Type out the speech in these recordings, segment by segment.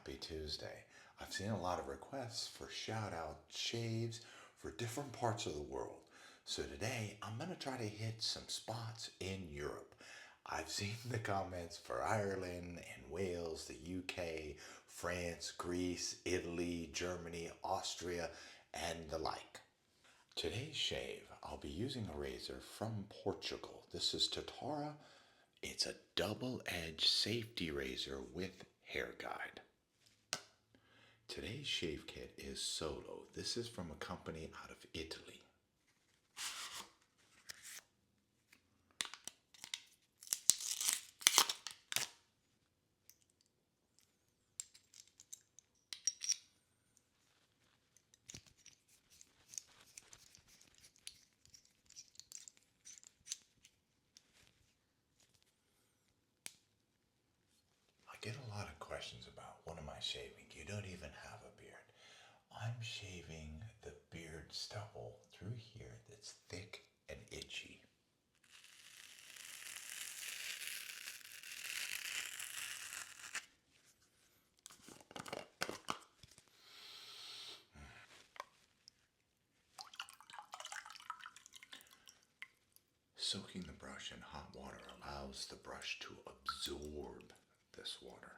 happy Tuesday. I've seen a lot of requests for shout out shaves for different parts of the world. So today I'm going to try to hit some spots in Europe. I've seen the comments for Ireland and Wales, the UK, France, Greece, Italy, Germany, Austria, and the like. Today's shave, I'll be using a razor from Portugal. This is Tatara. It's a double-edged safety razor with hair guide. Today's shave kit is Solo. This is from a company out of Italy. I get a lot of questions about what am I shaving? You don't even have a beard. I'm shaving the beard stubble through here that's thick and itchy. Soaking the brush in hot water allows the brush to absorb this water.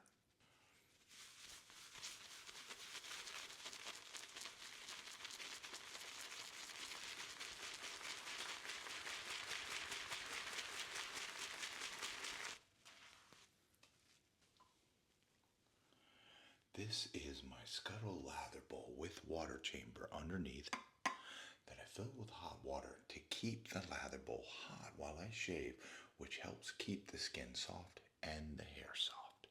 This is my Scuttle lather bowl with water chamber underneath that I fill with hot water to keep the lather bowl hot while I shave, which helps keep the skin soft and the hair soft.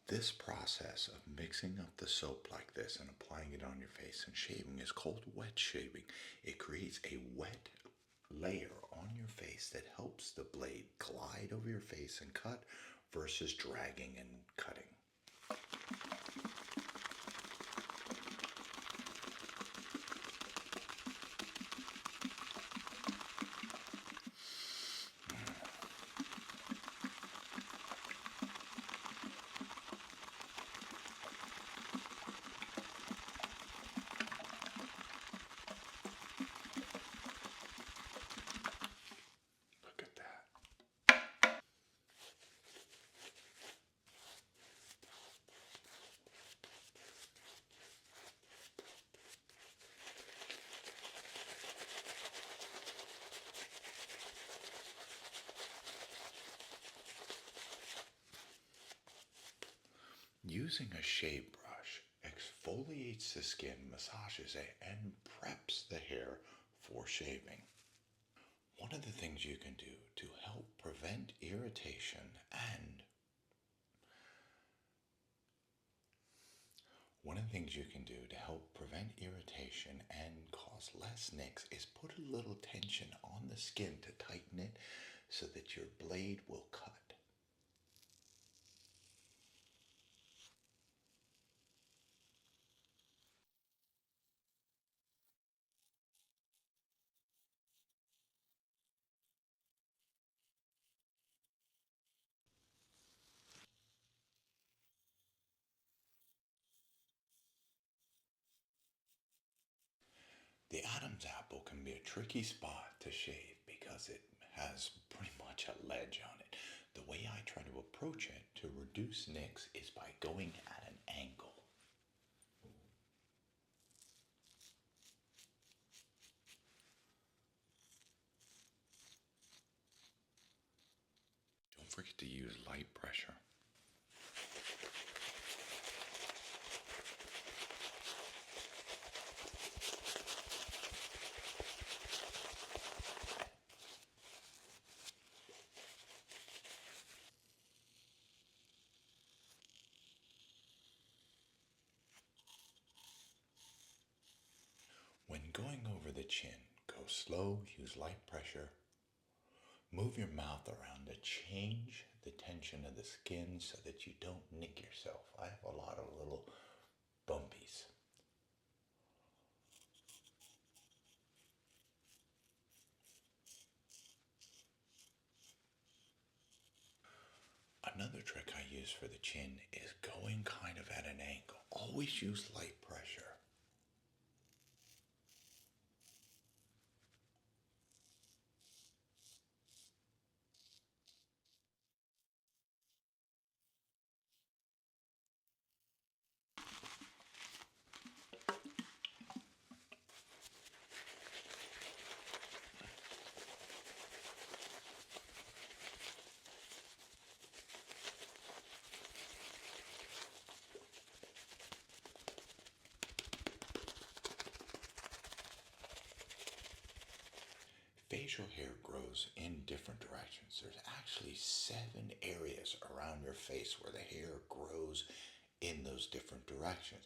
This process of mixing up the soap like this and applying it on your face and shaving is called wet shaving. It creates a wet layer on your face that helps the blade glide over your face and cut versus dragging and cutting. Look at that. Using a shave brush exfoliates the skin, massages it, and preps the hair for shaving. One of the things you can do to help prevent irritation and cause less nicks is put a little tension on the skin to tighten it so that your blade will cut. The Adam's apple can be a tricky spot to shave because it has pretty much a ledge on it. The way I try to approach it to reduce nicks is by going at an angle. Don't forget to use light pressure. When going over the chin, go slow, use light pressure. Move your mouth around to change the tension of the skin so that you don't nick yourself. I have a lot of little bumpies. I'm Another trick I use for the chin is going kind of at an angle. Always use light pressure. Facial hair grows in different directions. There's actually 7 areas around your face where the hair grows in those different directions.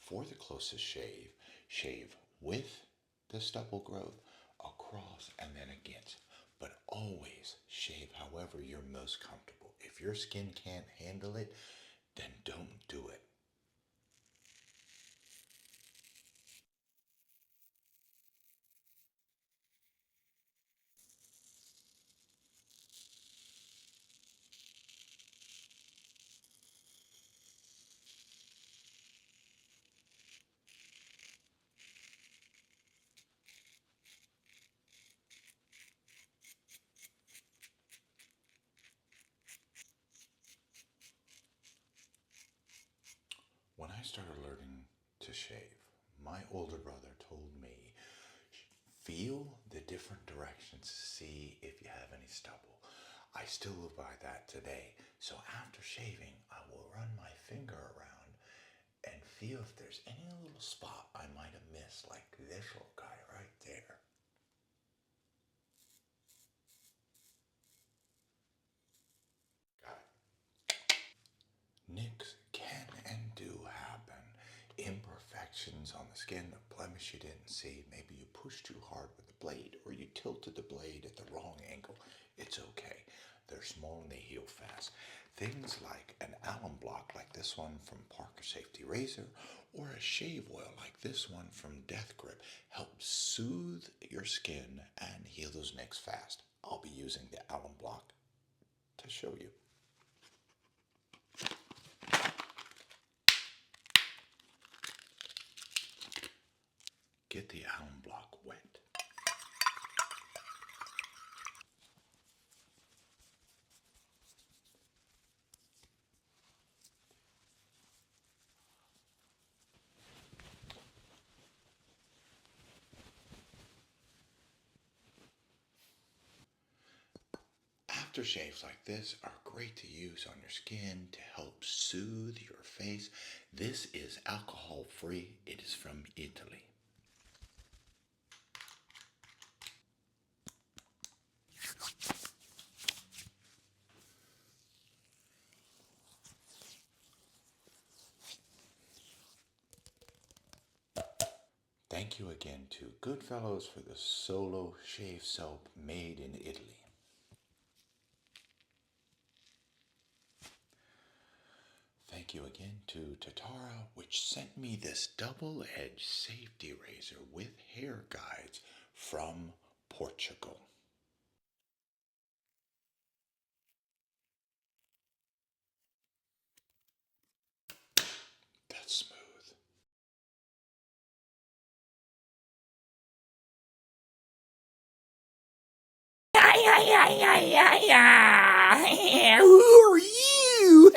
For the closest shave, shave with the stubble growth, across, and then against. But always shave however you're most comfortable. If your skin can't handle it, then don't do it. When I started learning to shave, my older brother told me, feel the different directions to see if you have any stubble. I still live by that today. So after shaving, I will run my finger around and feel if there's any little spot I might have missed, like this little guy right there. Got it. Nicks can and do happen. Imperfections on the skin, a blemish you didn't see. Maybe you pushed too hard with the blade, or you tilted the blade at the wrong angle. It's okay. They're small and they heal fast. Things like an alum block like this one from Parker Safety Razor, or a shave oil like this one from Death Grip help soothe your skin and heal those nicks fast. I'll be using the alum block to show you. Get the alum block wet. Aftershaves like this are great to use on your skin to help soothe your face. This is alcohol free. It is from Italy. Thank you again to Goodfellows for the solo shave soap made in Italy. Thank you again to Tatara, which sent me this double-edged safety razor with hair guides from Portugal. That's smooth. Who are you?